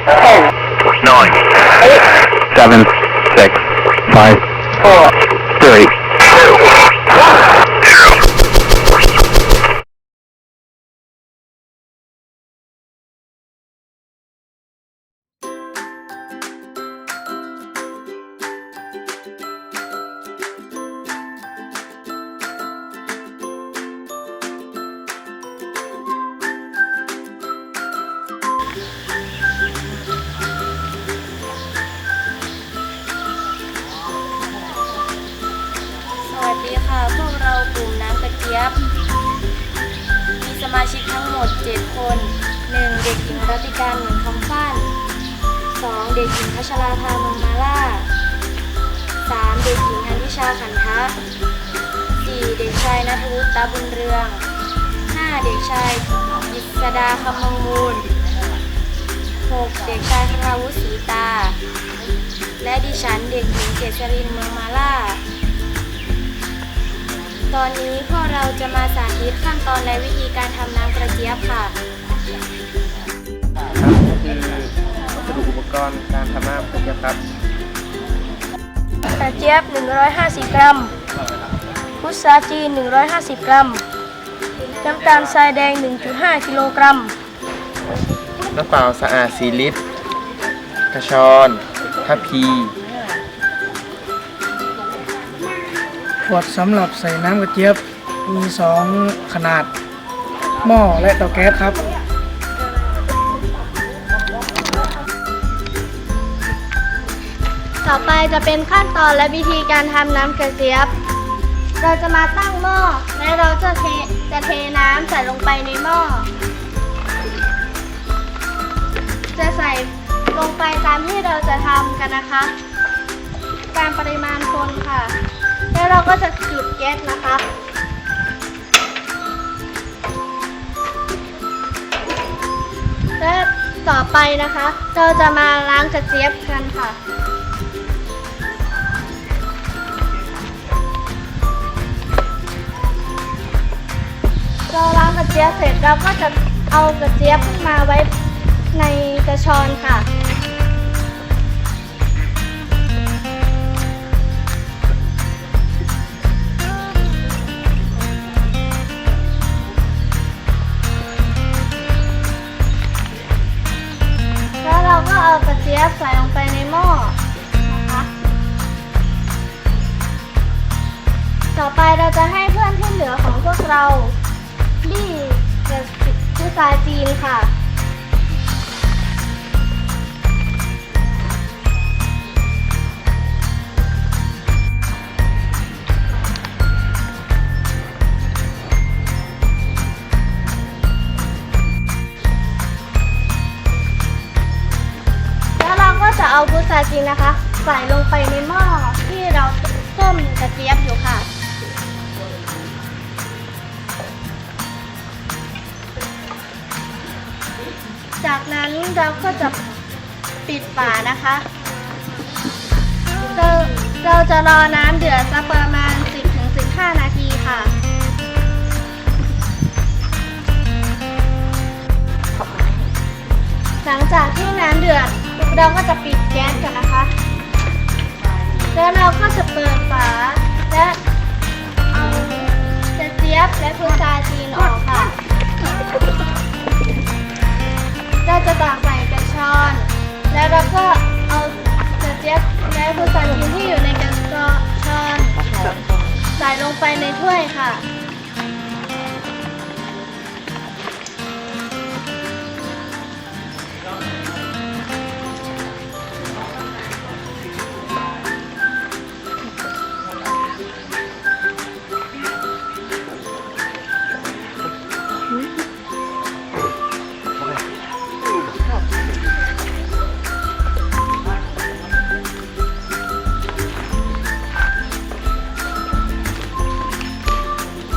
10, 9, 8, 7, 6, 5, 4, 3, 2, 1, 0. สวัสดีค่ะพวกเรากลุ่มน้ำกระเจี๊ยบมีสมาชิกทั้งหมด 7 คน 1. เด็กหญิงรัติการเหมือนคำฟ้าน 2. เด็กหญิงพัชราภาเมืองมาล่า 3. เด็กหญิงอัญชิชาขันทะ 4. เด็กชายณัฐวุฒิตาบุญเรือง 5. เด็กชายกฤษดาคำมังมูล 6. เด็กชายธราวุฒิศรีตา และดิฉันเด็กหญิงเกษรินเมืองมาล่า ตอนนี้พวกเราจะมาสาธิตขั้นตอนและวิธีการทำน้ำกระเจี๊ยบค่ะ ครับก็คือวัสดุอุปกรณ์การทำน้ำกระเจี๊ยบครับ กระเจี๊ยบ 150 กรัม พุทราจีน 150 กรัม น้ำตาลทรายแดง 1.5 กิโลกรัม น้ำเปล่าสะอาด4 ลิตร กระชอนทัพพี ขวดสำหรับใส่น้ำกระเจี๊ยบมี2ขนาดหม้อและเตาแก๊สครับ ต่อไปจะเป็นขั้นตอนและวิธีการทำน้ำกระเจี๊ยบ เราจะมาตั้งหม้อและเราจะเทน้ำใส่ลงไปในหม้อ จะใส่ลงไปตามที่เราจะทำกันนะคะ ตามปริมาณคนค่ะ แล้วเราก็จะจุดแก๊สนะคะ และต่อไปนะคะ เราจะมาล้างกระเจี๊ยบกันค่ะ เราล้างกระเจี๊ยบเสร็จเราก็จะเอากระเจี๊ยบมาไว้ในกระชอนค่ะ แล้วเราก็เอากระเจี๊ยบใส่ลงไปในหม้อนะคะ ต่อไปเราจะให้เพื่อนที่เหลือของพวกเราบี้กับพุทราจีนค่ะ แล้วเราก็จะเอาพุทราจีนนะคะ ใส่ลงไปในหม้อที่เราต้มกระเจี๊ยบอยู่ค่ะ จากนั้นเราก็จะปิดฝานะคะ เราจะรอน้ำเดือดสักประมาณ 10-15 นาทีค่ะ หลังจากที่น้ำเดือดเราก็จะปิดแก๊สกันนะคะ แล้วเราก็จะเปิดฝาและเอากระเจี๊ยบและพุทราจีนออกค่ะ เราจะตักใส่กระชอน แล้วเราก็เอากระเจี๊ยบและพุทราจีนที่อยู่ในกระชอนใส่ลงไปในถ้วยค่ะ ค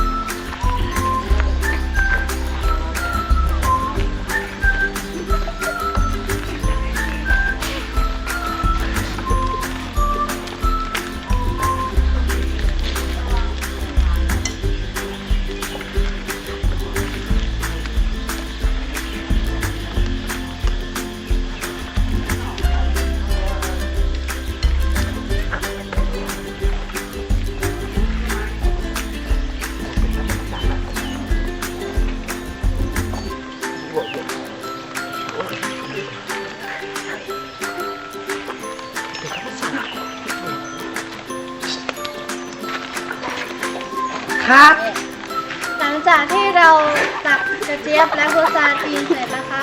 ครับ หลังจากที่เราตักกระเจี๊ยบและพุทราจีนเสร็จนะคะ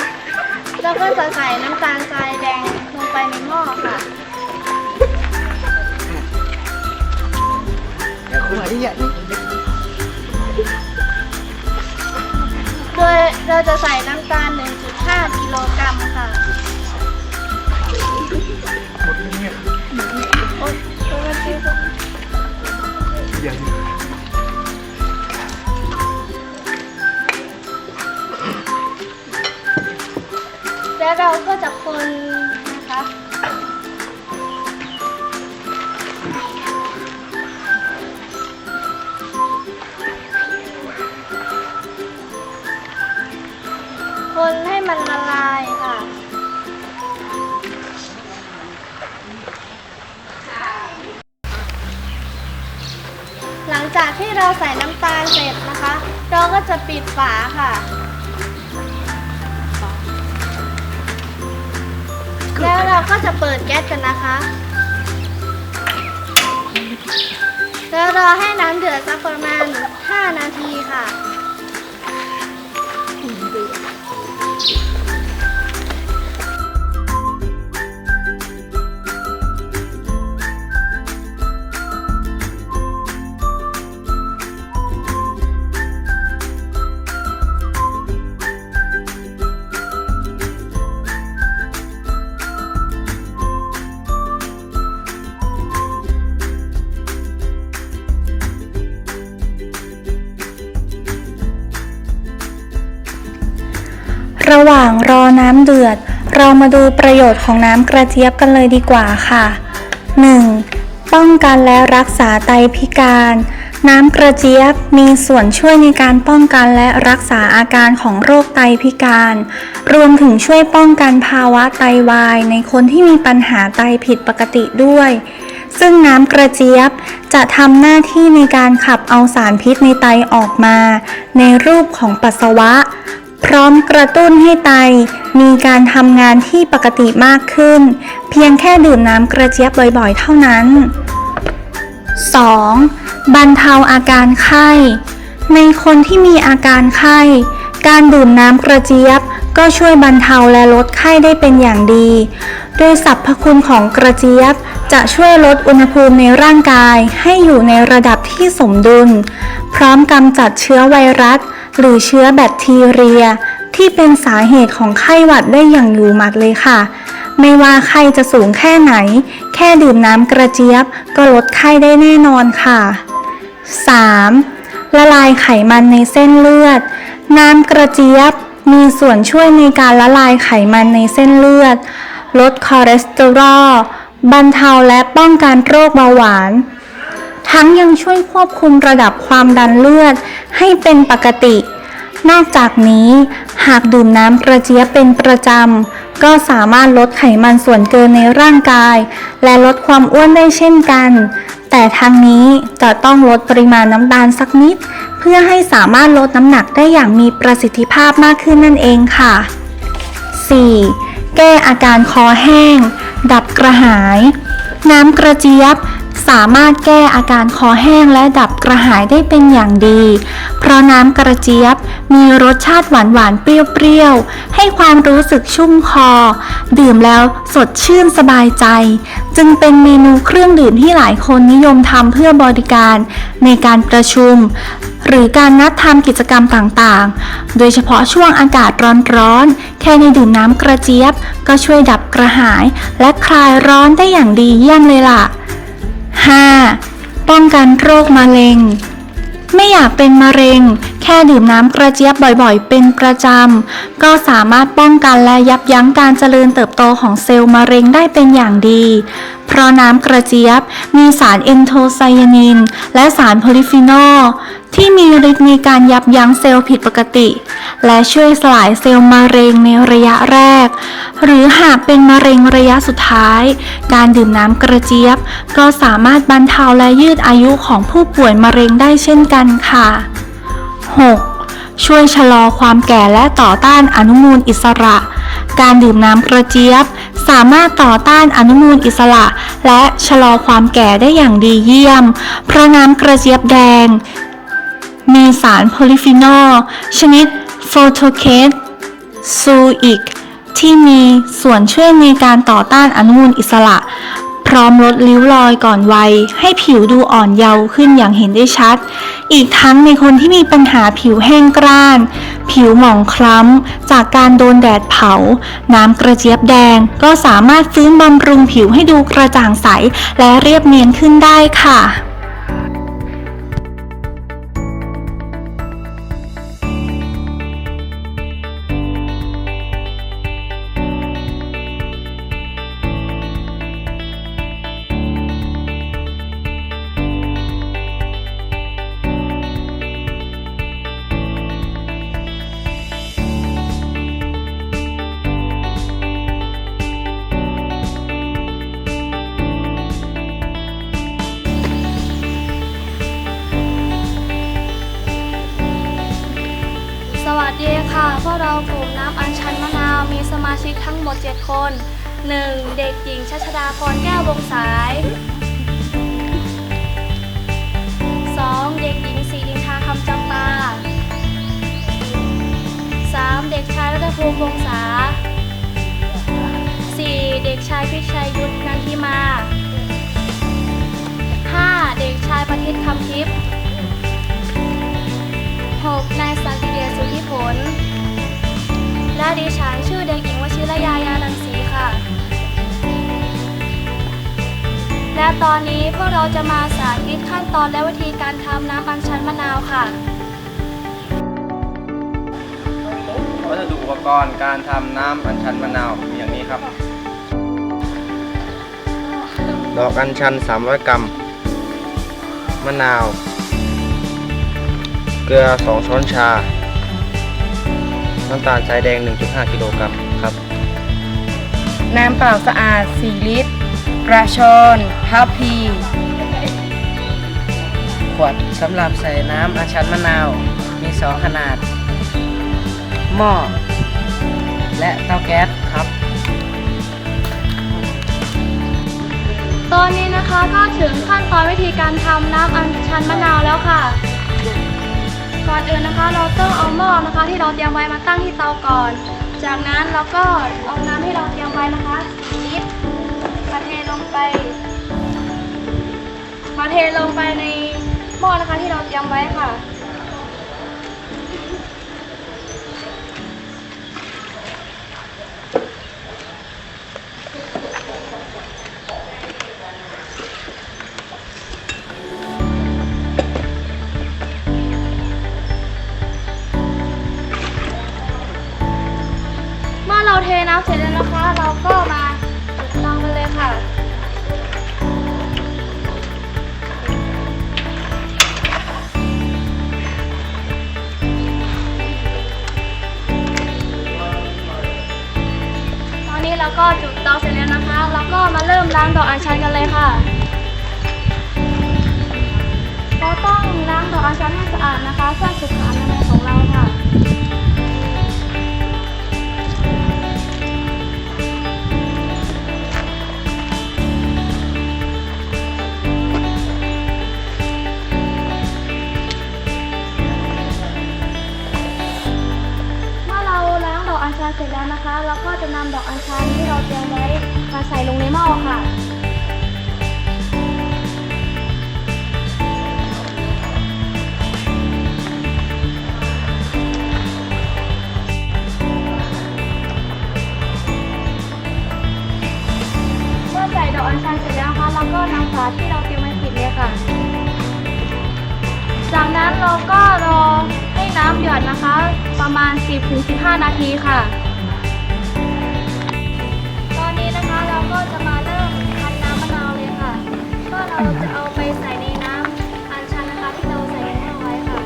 เราก็จะใส่น้ำตาลทรายแดงลงไปในหม้อค่ะ โดยเราจะใส่น้ำตาล 1.5 กิโลกรัมค่ะโอ๊ยตัวมันชื่อแล้วเราก็จะคนนะคะ คนให้มันละลายค่ะ หลังจากที่เราใส่น้ำตาลเสร็จนะคะ เราก็จะปิดฝาค่ะ แล้วเราก็จะเปิดแก๊สกันนะคะ แล้วรอให้น้ำเดือดสักประมาณ 5 นาทีค่ะ ระหว่างรอน้ำเดือดเรามาดูประโยชน์ของน้ำกระเจี๊ยบกันเลยดีกว่าค่ะ 1. ป้องกันและรักษาไตพิการ น้ำกระเจี๊ยบมีส่วนช่วยในการป้องกันและรักษาอาการของโรคไตพิการ รวมถึงช่วยป้องกันภาวะไตวายในคนที่มีปัญหาไตผิดปกติด้วย ซึ่งน้ำกระเจี๊ยบจะทำหน้าที่ในการขับเอาสารพิษในไตออกมาในรูปของปัสสาวะพร้อมกระตุ้นให้ไตมีการทำงานที่ปกติมากขึ้นเพียงแค่ดื่มน้ำกระเจี๊ยบบ่อยๆเท่านั้น 2. บรรเทาอาการไข้ในคนที่มีอาการไข้การดื่มน้ำกระเจี๊ยบก็ช่วยบรรเทาและลดไข้ได้เป็นอย่างดีโดยสรรพคุณของกระเจี๊ยบจะช่วยลดอุณหภูมิในร่างกายให้อยู่ในระดับที่สมดุลพร้อมกำจัดเชื้อไวรัสหรือเชื้อแบคทีเรียที่เป็นสาเหตุของไข้หวัดได้อย่างอยู่หมัดเลยค่ะไม่ว่าไข้จะสูงแค่ไหนแค่ดื่มน้ำกระเจี๊ยบก็ลดไข้ได้แน่นอนค่ะ 3. ละลายไขมันในเส้นเลือดน้ำกระเจี๊ยบมีส่วนช่วยในการละลายไขมันในเส้นเลือดลดคอเลสเตอรอลบรรเทาและป้องกันโรคเบาหวานทั้งยังช่วยควบคุมระดับความดันเลือดให้เป็นปกตินอกจากนี้หากดื่มน้ำกระเจี๊ยบเป็นประจำก็สามารถลดไขมันส่วนเกินในร่างกายและลดความอ้วนได้เช่นกันแต่ทั้งนี้จะต้องลดปริมาณน้ำตาลสักนิดเพื่อให้สามารถลดน้ำหนักได้อย่างมีประสิทธิภาพมากขึ้นนั่นเองค่ะ 4. แก้อาการคอแห้งดับกระหายน้ำกระเจี๊ยบสามารถแก้อาการคอแห้งและดับกระหายได้เป็นอย่างดีเพราะน้ำกระเจี๊ยบมีรสชาติหวานๆเปรี้ยวๆให้ความรู้สึกชุ่มคอดื่มแล้วสดชื่นสบายใจจึงเป็นเมนูเครื่องดื่มที่หลายคนนิยมทำเพื่อบริการในการประชุมหรือการนัดทำกิจกรรมต่างๆโดยเฉพาะช่วงอากาศร้อนๆแค่ได้ดื่มน้ำกระเจี๊ยบก็ช่วยดับกระหายและคลายร้อนได้อย่างดีเยี่ยมเลยล่ะ5. ป้องกันโรคมะเร็งไม่อยากเป็นมะเร็งแค่ดื่มน้ำกระเจี๊ยบบ่อยๆเป็นประจำก็สามารถป้องกันและยับยั้งการเจริญเติบโตของเซลล์มะเร็งได้เป็นอย่างดีเพราะน้ำกระเจี๊ยบมีสารเอนโทไซยานินและสารโพลิฟีนอลที่มีฤทธิ์ในการยับยั้งเซลล์ผิดปกติและช่วยสลายเซลล์มะเร็งในระยะแรกหรือหากเป็นมะเร็งระยะสุดท้ายการดื่มน้ำกระเจี๊ยบก็สามารถบรรเทาและยืดอายุของผู้ป่วยมะเร็งได้เช่นกันค่ะ 6. ช่วยชะลอความแก่และต่อต้านอนุมูลอิสระการดื่มน้ำกระเจี๊ยบสามารถต่อต้านอนุมูลอิสระและชะลอความแก่ได้อย่างดีเยี่ยมเพราะน้ำกระเจี๊ยบแดง มีสารโพลิฟีนอลชนิดโฟโทเคสซูอิกที่มีส่วนช่วยในการต่อต้านอนุมูลอิสระ พร้อมลดริ้วรอยก่อนวัยให้ผิวดูอ่อนเยาว์ขึ้นอย่างเห็นได้ชัด อีกทั้งในคนที่มีปัญหาผิวแห้งกร้าน ผิวหมองคล้ำจากการโดนแดดเผา น้ำกระเจี๊ยบแดงก็สามารถฟื้นบำรุงผิวให้ดูกระจ่างใสและเรียบเนียนขึ้นได้ค่ะ สวัสดีค่ะพวกเรากลุ่มน้ำอัญชันมะนาวมีสมาชิกทั้งหมด 7 คน 1. เด็กหญิงชัชดาพรแก้ววงสาย 2. เด็กหญิงศรีลินทาคำจำปา 3. เด็กชายรัตภูมิวงศา 4. เด็กชายพิชัยยุทธนันทิมา 5. เด็กชายประทิตคำทิพย์ 6. นายสันติเดชสุทธิผล และดิฉันชื่อเด็กหญิงวชิรยายาลังสีค่ะ และตอนนี้พวกเราจะมาสาธิตขั้นตอนและวิธีการทำน้ำอัญชันมะนาวค่ะ วัสดุอุปกรณ์การทำน้ำอัญชันมะนาวมีอย่างนี้ครับ ดอกอัญชัน 300 กรัม มะนาว เกลือ 2 ช้อนชา น้ำตาลทรายแดง 1.5 กิโลกรัมครับ น้ำเปล่าสะอาด 4 ลิตร กระชอน ทัพพี ขวดสำหรับใส่น้ำอัญชันมะนาว มี 2 ขนาด หม้อ และเตาแก๊สครับ ตอนนี้นะคะก็ถึงขั้นตอนวิธีการทำน้ำอัญชันมะนาวแล้วค่ะ ก่อนอื่นนะคะเราต้องเอาหม้อนะคะที่เราเตรียมไว้มาตั้งที่เตาก่อน จากนั้นเราก็เอาน้ำที่เราเตรียมไว้นะคะลิตรมาเทลงไปในหม้อนะคะที่เราเตรียมไว้ค่ะ เมื่อเราเทน้ำเสร็จแล้วนะคะ เราก็มาจุดเตากันเลยค่ะ ตอนนี้เราก็จุดเตาเสร็จแล้วนะคะ เราก็มาเริ่มล้างดอกอัญชันกันเลยค่ะ เราต้องล้างดอกอัญชันให้สะอาดนะคะเพื่อสุขอนามัยของเราค่ะ เมื่อเราล้างดอกอัญชันเสร็จแล้วนะคะ เราก็จะนำดอกอัญชันที่เราเตรียมไว้มาใส่ลงในหม้อค่ะ เมื่อใส่ดอกอัญชันเสร็จแล้วนะคะเราก็นำฝาที่เราเตรียมไว้ปิดเลยค่ะ จากนั้นเราก็รอให้น้ำเดือดนะคะ ประมาณ 10-15 นาทีค่ะ ตอนนี้นะคะเราก็จะมาเริ่มคั้นน้ำมะนาวเลยค่ะ ก็เราจะเอาไปใส่ในน้ำอัญชันนะคะที่เราใส่ในหม้อไว้ค่ะ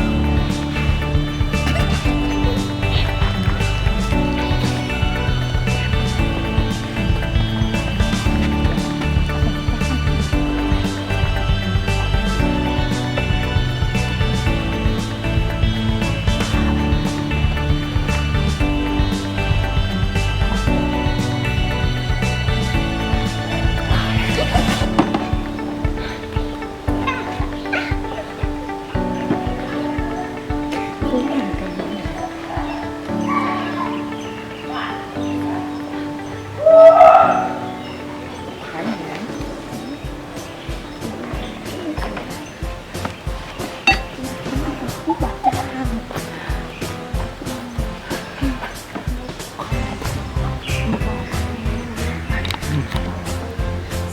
เ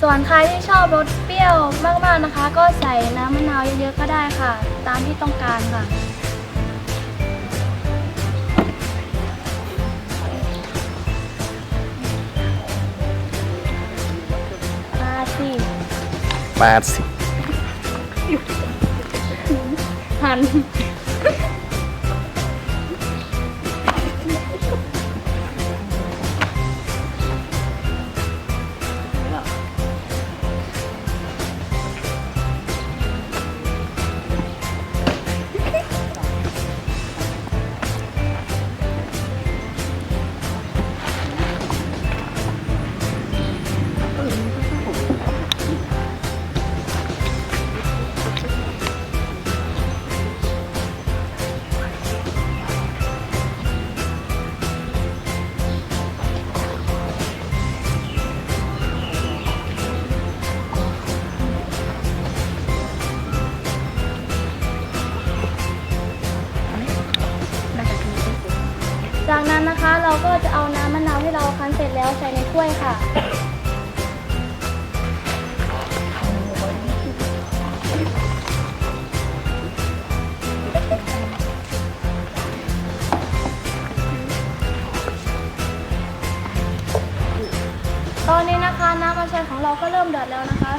ส่วนใครที่ชอบรสเปรี้ยวมากๆนะคะ ก็ใส่น้ำมะนาวเยอะๆก็ได้ค่ะ ตามที่ต้องการค่ะมาสิ 80 หัน จากนั้นนะคะเราก็จะเอาน้ำมะนาวที่เราคั้นเสร็จแล้วใส่ในถ้วยค่ะ ตอนนี้นะคะน้ำอัญชันของเราก็เริ่มเดือดแล้วนะคะ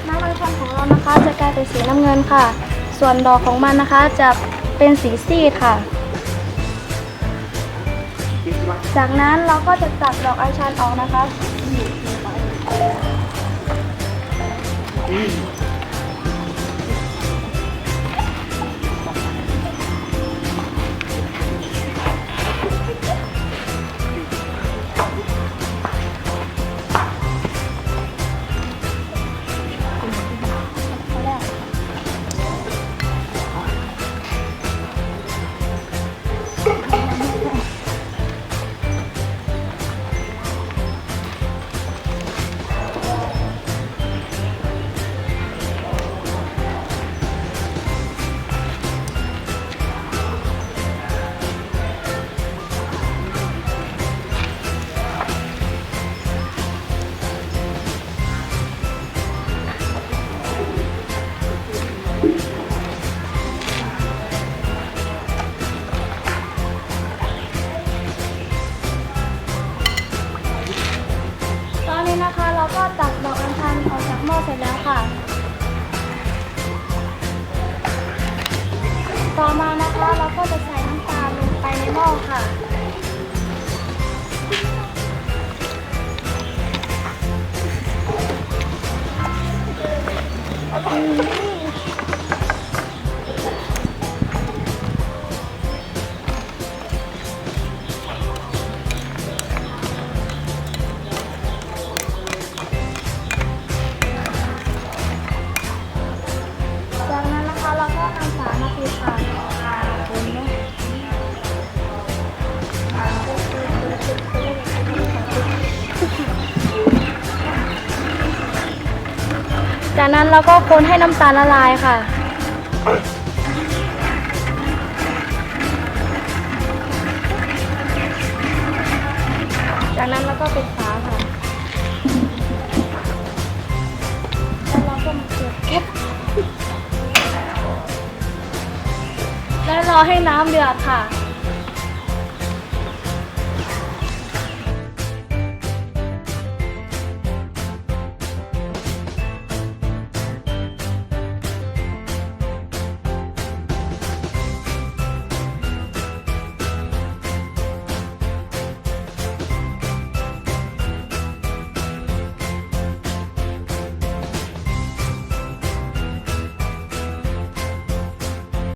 น้ำอัญชันของเรานะคะจะกลายเป็นสีน้ำเงินค่ะ ส่วนดอกของมันนะคะจะเป็นสีซีดค่ะ จากนั้นเราก็จะตักดอกอัญชันออกนะคะ ตอนนี้นะคะเราก็ตักดอกอัญชันออกจากหม้อเสร็จแล้วค่ะ ต่อมานะคะเราก็จะใส่น้ำตาลลงไปในหม้อค่ะ จากนั้นนะคะเราก็นำฝามาปิดค่ะ จากนั้นเราก็คนให้น้ำตาลละลายค่ะ จากนั้นเราก็ปิดฝาค่ะ แล้วเราก็มาเปิดแก๊สและรอให้น้ำเดือดค่ะ